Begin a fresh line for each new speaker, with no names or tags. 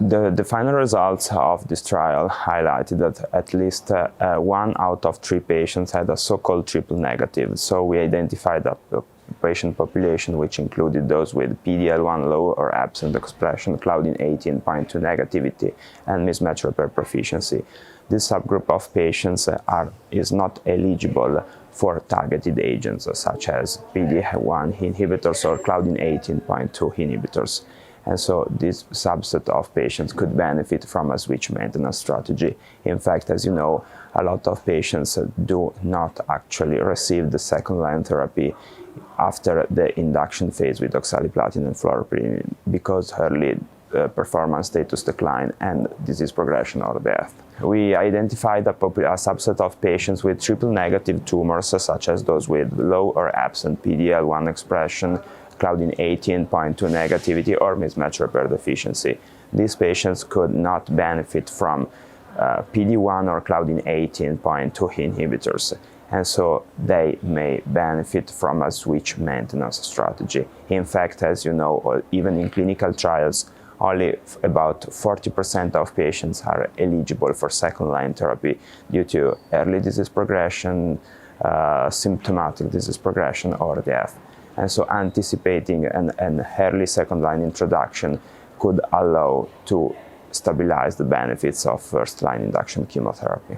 The final results of this trial highlighted that at least 1 out of 3 patients had a so-called triple negative. So we identified a patient population which included those with PD-L1 low or absent expression, claudin 18.2 negativity, and mismatch repair proficiency. This subgroup of patients is not eligible for targeted agents such as PD-1 inhibitors or claudin 18.2 inhibitors. And so this subset of patients could benefit from a switch maintenance strategy. In fact, as you know, a lot of patients do not actually receive the second-line therapy after the induction phase with oxaliplatin and fluoropyrimidine because early performance status decline and disease progression or death. We identified a subset of patients with triple-negative tumors, such as those with low or absent PD-L1 expression, claudin 18.2 negativity, or mismatch repair deficiency. These patients could not benefit from PD-1 or claudin 18.2 inhibitors, and so they may benefit from a switch maintenance strategy. In fact, as you know, even in clinical trials, only about 40% of patients are eligible for second-line therapy due to early disease progression, symptomatic disease progression, or death. And so anticipating an early second-line introduction could allow to stabilize the benefits of first-line induction chemotherapy.